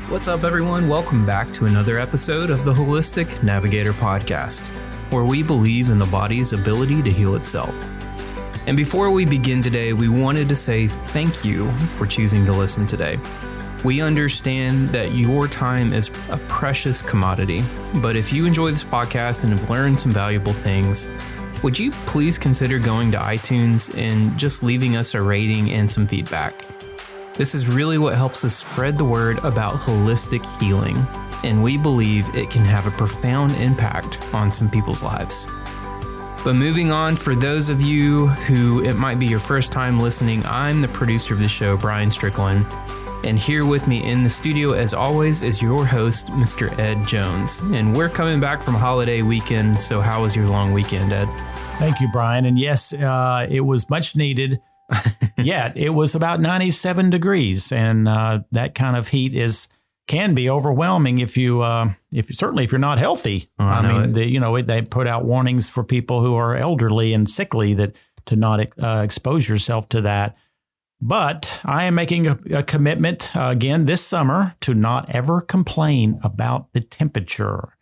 What's up, everyone? Welcome back to another episode of the Holistic Navigator Podcast, where we believe in the body's ability to heal itself. And before we begin today, we wanted to say thank you for choosing to listen today. We understand that your time is a precious commodity, but if you enjoy this podcast and have learned some valuable things, would you please consider going to iTunes and just leaving us a rating and some feedback? This is really what helps us spread the word about holistic healing, and we believe it can have a profound impact on some people's lives. But moving on, for those of you who it might be your first time listening, I'm the producer of the show, Brian Strickland, and here with me in the studio, as always, is your host, Mr. Ed Jones. And we're coming back from holiday weekend, so how was your long weekend, Ed? Thank you, Brian. And yes, it was much needed. Yet it was about 97 degrees, and that kind of heat can be overwhelming if you're not healthy. They put out warnings for people who are elderly and sickly to not expose yourself to that. But I am making a commitment again this summer to not ever complain about the temperature.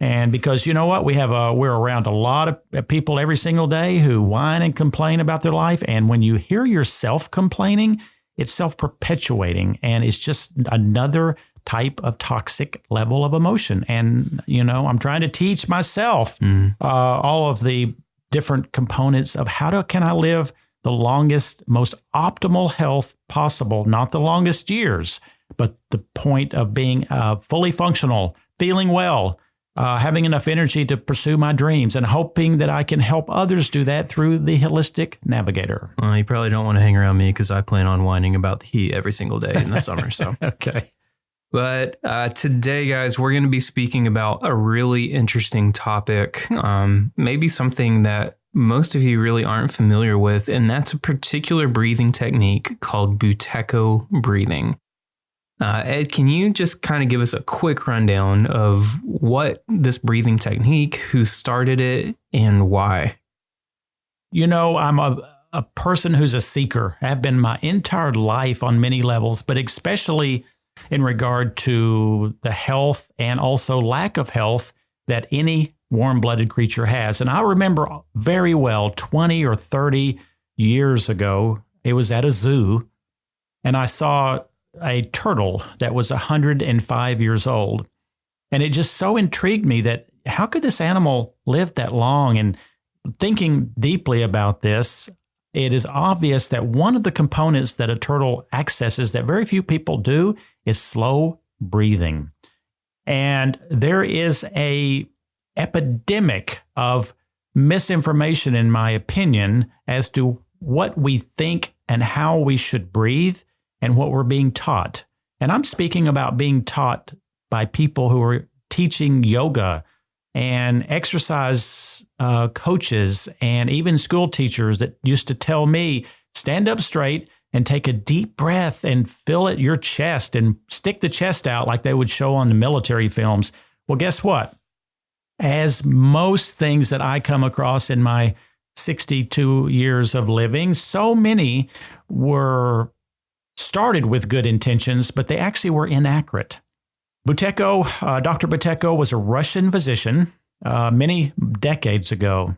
And because you know what, we're around a lot of people every single day who whine and complain about their life. And when you hear yourself complaining, it's self-perpetuating, and it's just another type of toxic level of emotion. And, I'm trying to teach myself all of the different components of can I live the longest, most optimal health possible, not the longest years, but the point of being fully functional, feeling well, having enough energy to pursue my dreams, and hoping that I can help others do that through the Holistic Navigator. Well, you probably don't want to hang around me because I plan on whining about the heat every single day in the summer. So okay. But today, guys, we're going to be speaking about a really interesting topic, maybe something that most of you really aren't familiar with, and that's a particular breathing technique called Buteyko breathing. Ed, can you just kind of give us a quick rundown of what this breathing technique, who started it, and why? I'm a person who's a seeker. I've been my entire life on many levels, but especially in regard to the health and also lack of health that any warm-blooded creature has. And I remember very well 20 or 30 years ago, it was at a zoo, and I saw a turtle that was 105 years old. And it just so intrigued me that how could this animal live that long? And thinking deeply about this, it is obvious that one of the components that a turtle accesses that very few people do is slow breathing. And there is a epidemic of misinformation, in my opinion, as to what we think and how we should breathe and what we're being taught. And I'm speaking about being taught by people who are teaching yoga and exercise coaches and even school teachers that used to tell me, stand up straight and take a deep breath and fill it your chest and stick the chest out like they would show on the military films. Well, guess what? As most things that I come across in my 62 years of living, so many were started with good intentions, but they actually were inaccurate. Buteyko, Dr. Buteyko was a Russian physician many decades ago.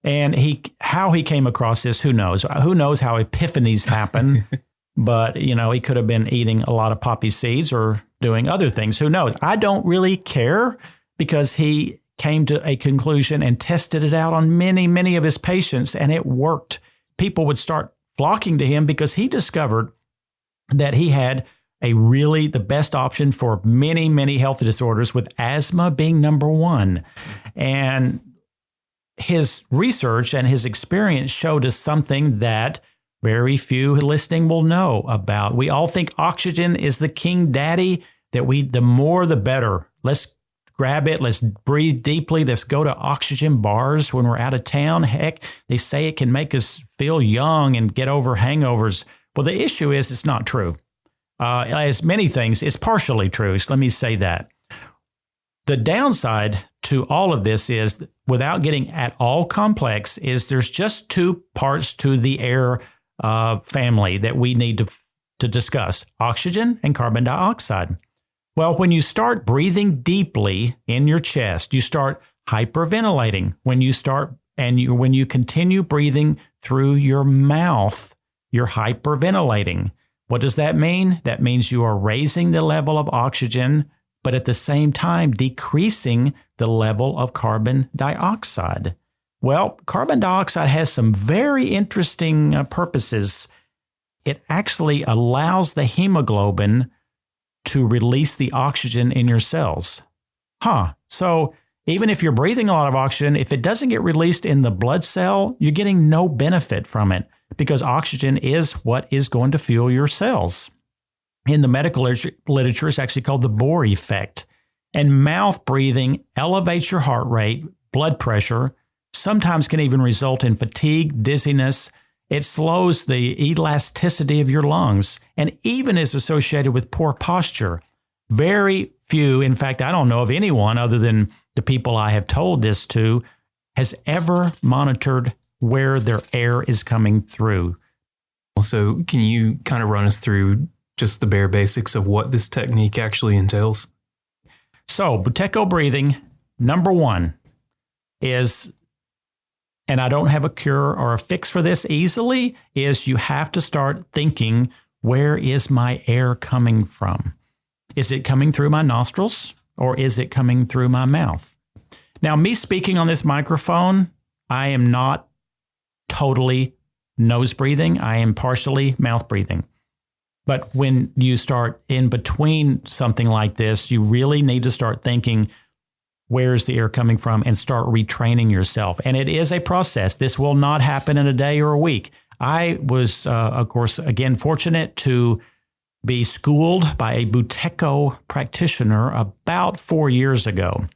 And how he came across this, who knows? Who knows how epiphanies happen? But, he could have been eating a lot of poppy seeds or doing other things. Who knows? I don't really care, because he came to a conclusion and tested it out on many, many of his patients, and it worked. People would start flocking to him because he discovered that he had the best option for many, many health disorders, with asthma being number one. And his research and his experience showed us something that very few listening will know about. We all think oxygen is the king daddy, that the more the better. Let's grab it. Let's breathe deeply. Let's go to oxygen bars when we're out of town. Heck, they say it can make us feel young and get over hangovers. Well, the issue is it's not true. As many things, it's partially true. So let me say that. The downside to all of this is, without getting at all complex, is there's just two parts to the air family that we need to discuss: oxygen and carbon dioxide. Well, when you start breathing deeply in your chest, you start hyperventilating. When you continue breathing through your mouth, you're hyperventilating. What does that mean? That means you are raising the level of oxygen, but at the same time decreasing the level of carbon dioxide. Well, carbon dioxide has some very interesting purposes. It actually allows the hemoglobin to release the oxygen in your cells. So even if you're breathing a lot of oxygen, if it doesn't get released in the blood cell, you're getting no benefit from it because oxygen is what is going to fuel your cells. In the medical literature, it's actually called the Bohr effect. And mouth breathing elevates your heart rate, blood pressure, sometimes can even result in fatigue, dizziness. It slows the elasticity of your lungs and even is associated with poor posture. Very few, in fact, I don't know of anyone other than the people I have told this to, has ever monitored where their air is coming through. So can you kind of run us through just the bare basics of what this technique actually entails? So Buteyko breathing, number one, is, and I don't have a cure or a fix for this easily, is you have to start thinking, where is my air coming from? Is it coming through my nostrils or is it coming through my mouth? Now, me speaking on this microphone, I am not totally nose breathing. I am partially mouth breathing. But when you start in between something like this, you really need to start thinking, where is the air coming from, and start retraining yourself. And it is a process. This will not happen in a day or a week. I was, of course, again, fortunate to be schooled by a Buteyko practitioner about 4 years ago.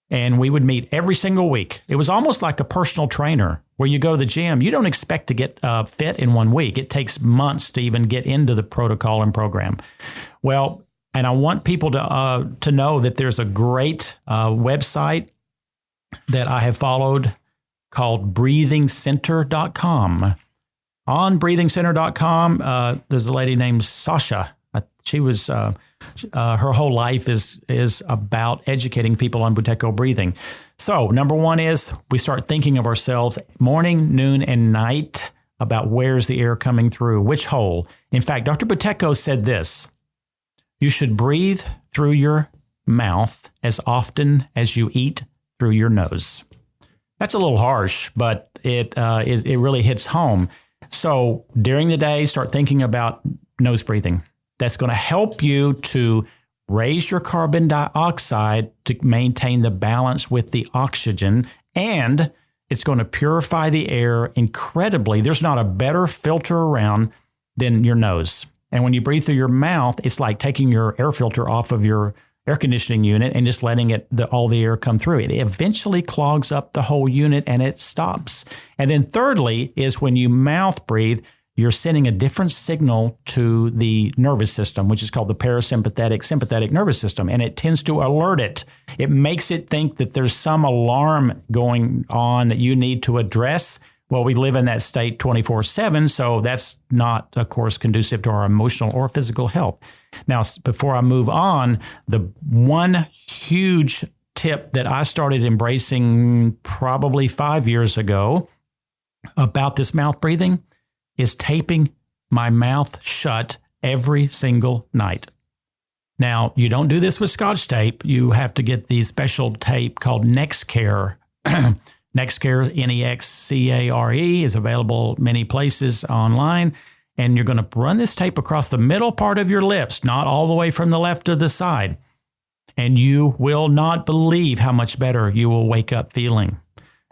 And we would meet every single week. It was almost like a personal trainer where you go to the gym. You don't expect to get fit in 1 week. It takes months to even get into the protocol and program. Well, and I want people to know that there's a great website that I have followed called breathingcenter.com. On breathingcenter.com, there's a lady named Sasha. She was her whole life is about educating people on Buteyko breathing. So number one is we start thinking of ourselves morning, noon, and night about where's the air coming through, which hole. In fact, Dr. Buteyko said this: you should breathe through your mouth as often as you eat through your nose. That's a little harsh, but it really hits home. So during the day, start thinking about nose breathing. That's going to help you to raise your carbon dioxide to maintain the balance with the oxygen, and it's going to purify the air incredibly. There's not a better filter around than your nose. And when you breathe through your mouth, it's like taking your air filter off of your air conditioning unit and just letting all the air come through. It eventually clogs up the whole unit and it stops. And then thirdly is when you mouth breathe, you're sending a different signal to the nervous system, which is called the sympathetic nervous system, and it tends to alert it. It makes it think that there's some alarm going on that you need to address. Well, we live in that state 24/7, so that's not, of course, conducive to our emotional or physical health. Now, before I move on, the one huge tip that I started embracing probably 5 years ago about this mouth breathing is taping my mouth shut every single night. Now, you don't do this with Scotch tape. You have to get the special tape called NexCare. NexCare, NEXCARE, is available many places online. And you're going to run this tape across the middle part of your lips, not all the way from the left to the side. And you will not believe how much better you will wake up feeling.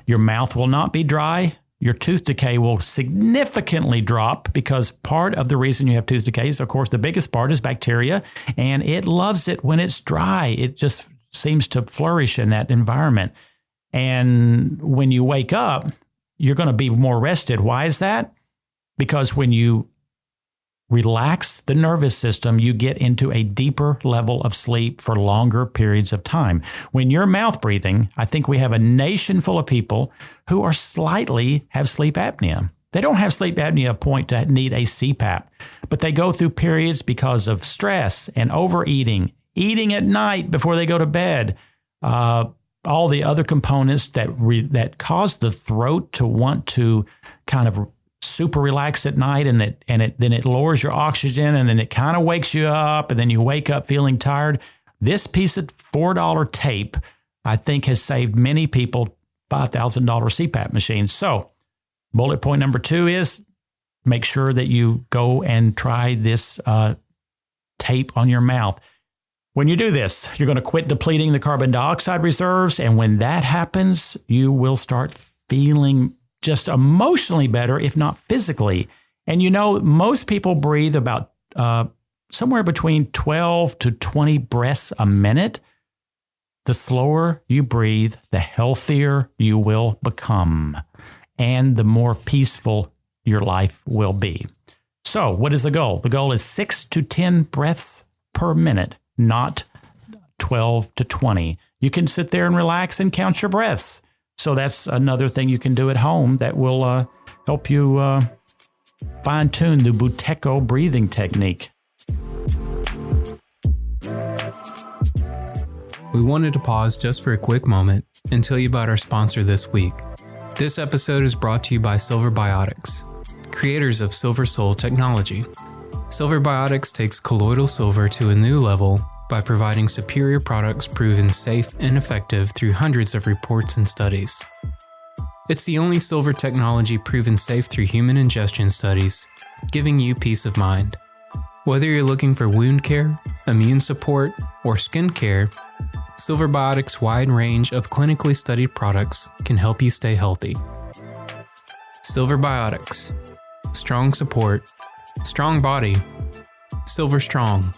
Your mouth will not be dry. Your tooth decay will significantly drop because part of the reason you have tooth decay is, of course, the biggest part is bacteria, and it loves it when it's dry. It just seems to flourish in that environment. And when you wake up, you're going to be more rested. Why is that? Because when you relax the nervous system, you get into a deeper level of sleep for longer periods of time. When you're mouth breathing, I think we have a nation full of people who have sleep apnea. They don't have sleep apnea point to need a CPAP, but they go through periods because of stress and overeating eating at night before they go to bed, all the other components that cause the throat to want to kind of super relax at night, and then it lowers your oxygen, and then it kind of wakes you up, and then you wake up feeling tired. This piece of $4 tape, I think, has saved many people $5,000 CPAP machines. So bullet point number 2 is make sure that you go and try this tape on your mouth. When you do this, you're going to quit depleting the carbon dioxide reserves. And when that happens, you will start feeling just emotionally better, if not physically. And most people breathe about somewhere between 12 to 20 breaths a minute. The slower you breathe, the healthier you will become, and the more peaceful your life will be. So what is the goal? The goal is 6 to 10 breaths per minute, not 12 to 20. You can sit there and relax and count your breaths. So that's another thing you can do at home that will help you fine-tune the Buteyko breathing technique. We wanted to pause just for a quick moment and tell you about our sponsor this week. This episode is brought to you by Silver Biotics, creators of Silver Soul technology. Silver Biotics takes colloidal silver to a new level by providing superior products proven safe and effective through hundreds of reports and studies. It's the only silver technology proven safe through human ingestion studies, giving you peace of mind. Whether you're looking for wound care, immune support, or skin care, Silver Biotics' wide range of clinically studied products can help you stay healthy. Silver Biotics. Strong support. Strong body. Silver strong.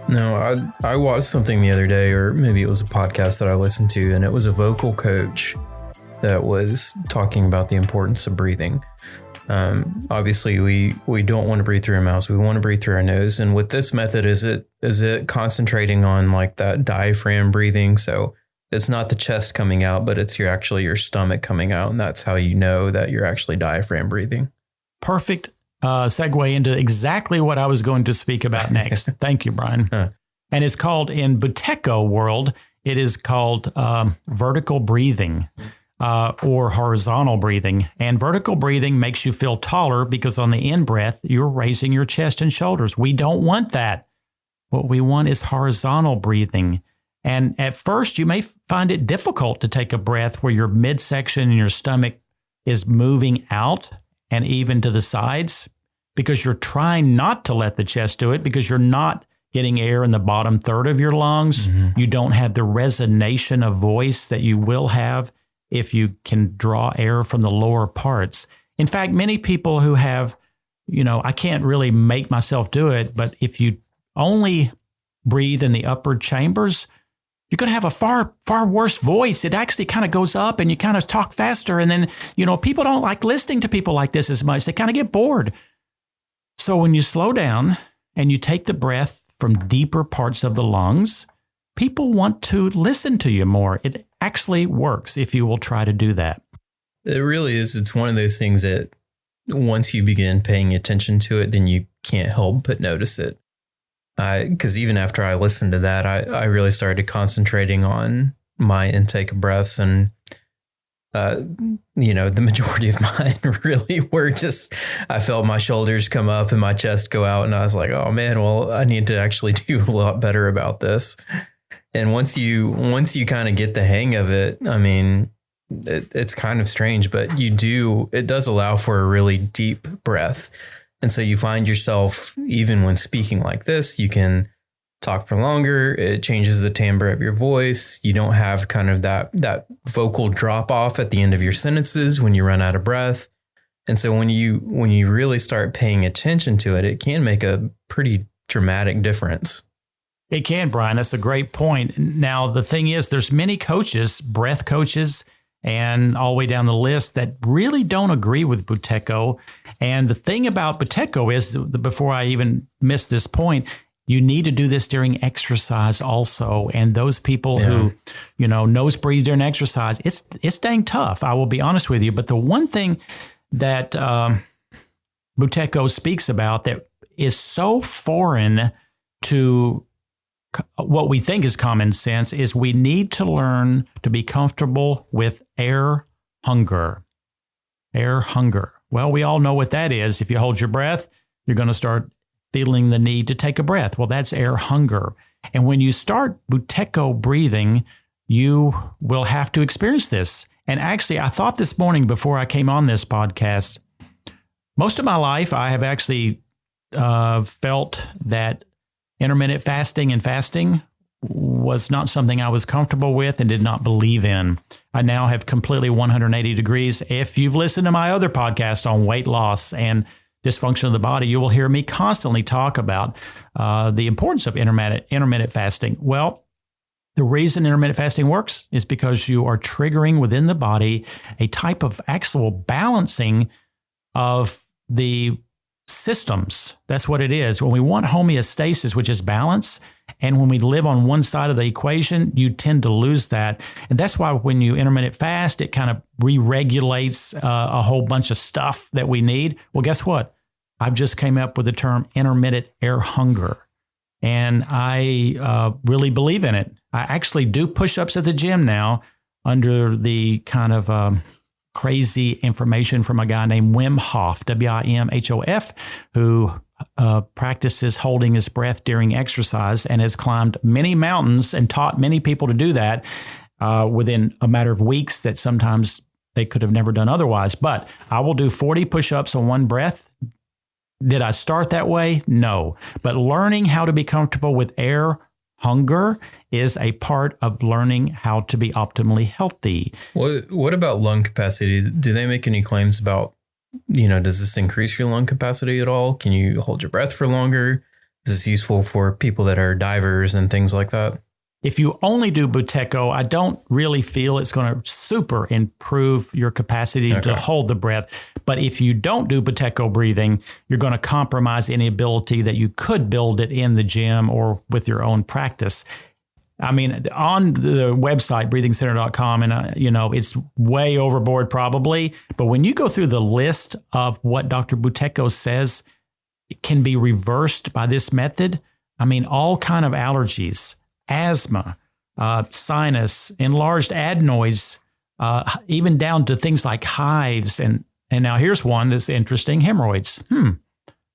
No, I watched something the other day, or maybe it was a podcast that I listened to, and it was a vocal coach that was talking about the importance of breathing. Obviously, we don't want to breathe through our mouths. We want to breathe through our nose. And with this method, is it concentrating on like that diaphragm breathing? So it's not the chest coming out, but it's your stomach coming out. And that's how you know that you're actually diaphragm breathing. Perfect segue into exactly what I was going to speak about next. Thank you, Brian. And it's called, in Buteyko world, it is called vertical breathing. Or horizontal breathing. And vertical breathing makes you feel taller because on the in-breath, you're raising your chest and shoulders. We don't want that. What we want is horizontal breathing. And at first, you may find it difficult to take a breath where your midsection and your stomach is moving out and even to the sides, because you're trying not to let the chest do it, because you're not getting air in the bottom third of your lungs. Mm-hmm. You don't have the resonation of voice that you will have if you can draw air from the lower parts. In fact, many people who have, I can't really make myself do it, but if you only breathe in the upper chambers, you're going to have a far, far worse voice. It actually kind of goes up and you kind of talk faster. And then, people don't like listening to people like this as much. They kind of get bored. So when you slow down and you take the breath from deeper parts of the lungs, people want to listen to you more. It actually works if you will try to do that. It really is. It's one of those things that once you begin paying attention to it, then you can't help but notice it. Because even after I listened to that, I really started concentrating on my intake of breaths, and the majority of mine really were just, I felt my shoulders come up and my chest go out, and I was like, oh man, well, I need to actually do a lot better about this. And once you kind of get the hang of it, I mean, it's kind of strange, but it does allow for a really deep breath. And so you find yourself, even when speaking like this, you can talk for longer. It changes the timbre of your voice. You don't have kind of that vocal drop off at the end of your sentences when you run out of breath. And so when you really start paying attention to it, it can make a pretty dramatic difference. It can, Brian. That's a great point. Now, the thing is, there's many coaches, breath coaches, and all the way down the list that really don't agree with Buteyko. And the thing about Buteyko is, before I even miss this point, you need to do this during exercise also. And those people who, nose breathe during exercise, it's dang tough. I will be honest with you. But the one thing that Buteyko speaks about that is so foreign to what we think is common sense is we need to learn to be comfortable with air hunger. Air hunger. Well, we all know what that is. If you hold your breath, you're going to start feeling the need to take a breath. Well, that's air hunger. And when you start Buteyko breathing, you will have to experience this. And actually, I thought this morning before I came on this podcast, most of my life, I have actually felt that intermittent fasting and fasting was not something I was comfortable with and did not believe in. I now have completely 180 degrees. If you've listened to my other podcast on weight loss and dysfunction of the body, you will hear me constantly talk about the importance of intermittent fasting. Well, the reason intermittent fasting works is because you are triggering within the body a type of actual balancing of the systems. That's what it is. When we want homeostasis, which is balance, and when we live on one side of the equation, you tend to lose that. And that's why when you intermittent fast, it kind of re-regulates a whole bunch of stuff that we need. Well, guess what? I've just came up with the term intermittent air hunger. And I really believe in it. I actually do push-ups at the gym now under the kind of crazy information from a guy named Wim Hof, Wimhof, who practices holding his breath during exercise and has climbed many mountains and taught many people to do that within a matter of weeks that sometimes they could have never done otherwise. But I will do 40 push-ups on one breath. Did I start that way? No. But learning how to be comfortable with air hunger is a part of learning how to be optimally healthy. What about lung capacity? Do they make any claims about, does this increase your lung capacity at all? Can you hold your breath for longer? Is this useful for people that are divers and things like that? If you only do Buteyko, I don't really feel it's going to super improve your capacity to hold the breath. But if you don't do Buteyko breathing, you're going to compromise any ability that you could build it in the gym or with your own practice. I mean, on the website, breathingcenter.com, and, it's way overboard probably. But when you go through the list of what Dr. Buteyko says it can be reversed by this method, I mean, all kind of allergies, asthma, sinus, enlarged adenoids, even down to things like hives. And now here's one that's interesting, hemorrhoids.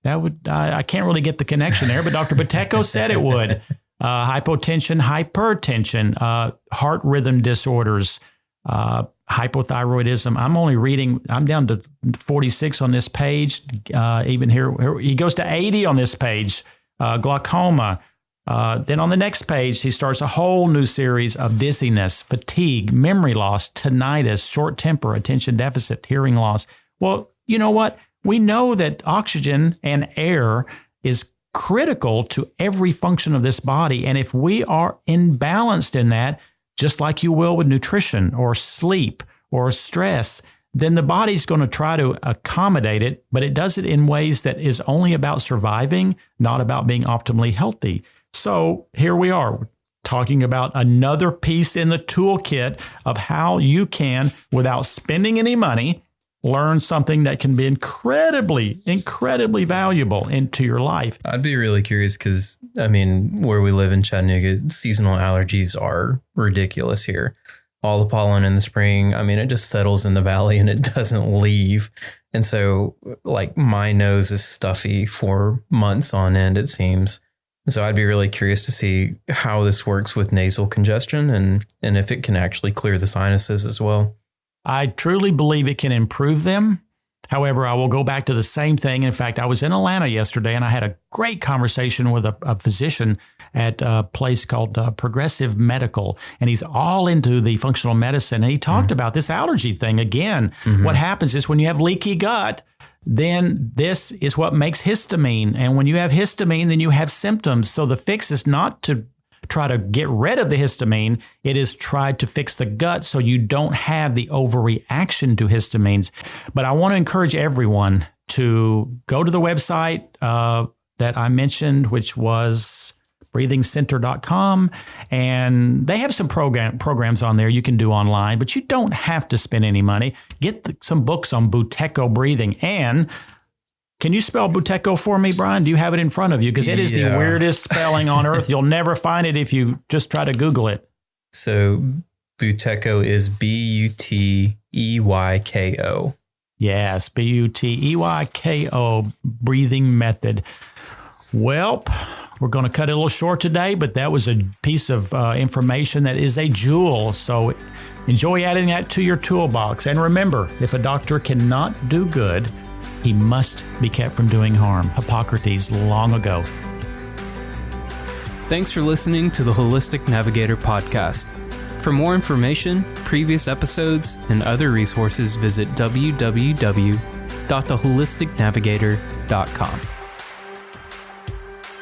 That would, I can't really get the connection there, but Dr. Buteyko said it would. Hypotension, hypertension, heart rhythm disorders, hypothyroidism. I'm down to 46 on this page. Even here, he goes to 80 on this page, glaucoma. Then on the next page, he starts a whole new series of dizziness, fatigue, memory loss, tinnitus, short temper, attention deficit, hearing loss. Well, you know what? We know that oxygen and air is critical to every function of this body. And if we are imbalanced in that, just like you will with nutrition or sleep or stress, then the body's going to try to accommodate it, but it does it in ways that is only about surviving, not about being optimally healthy. So here we are talking about another piece in the toolkit of how you can, without spending any money, learn something that can be incredibly, incredibly valuable into your life. I'd be really curious because, where we live in Chattanooga, seasonal allergies are ridiculous here. All the pollen in the spring, it just settles in the valley and it doesn't leave. And so, my nose is stuffy for months on end, it seems. So I'd be really curious to see how this works with nasal congestion and if it can actually clear the sinuses as well. I truly believe it can improve them. However, I will go back to the same thing. In fact, I was in Atlanta yesterday and I had a great conversation with a physician at a place called Progressive Medical. And he's all into the functional medicine. And he talked about this allergy thing. Again, what happens is when you have leaky gut, then this is what makes histamine. And when you have histamine, then you have symptoms. So the fix is not to try to get rid of the histamine. It is tried to fix the gut so you don't have the overreaction to histamines. But I want to encourage everyone to go to the website that I mentioned, which was breathingcenter.com. And they have some programs on there you can do online, but you don't have to spend any money. Get some books on Buteyko breathing. And Can you spell Buteyko for me, Brian? Do you have it in front of you? Because it is the weirdest spelling on earth. You'll never find it if you just try to Google it. So Buteyko is Buteyko. Yes, Buteyko Breathing Method. Well, we're going to cut it a little short today, but that was a piece of information that is a jewel. So enjoy adding that to your toolbox. And remember, if a doctor cannot do good, he must be kept from doing harm. Hippocrates long ago. Thanks for listening to the Holistic Navigator podcast. For more information, previous episodes, and other resources, visit www.theholisticnavigator.com.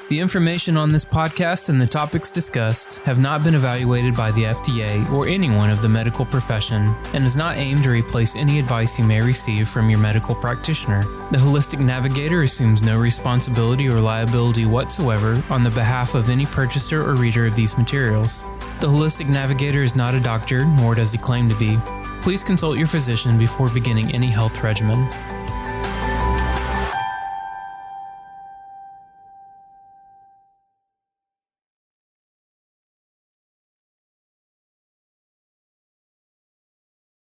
The information on this podcast and the topics discussed have not been evaluated by the FDA or anyone of the medical profession and is not aimed to replace any advice you may receive from your medical practitioner. The Holistic Navigator assumes no responsibility or liability whatsoever on the behalf of any purchaser or reader of these materials. The Holistic Navigator is not a doctor, nor does he claim to be. Please consult your physician before beginning any health regimen.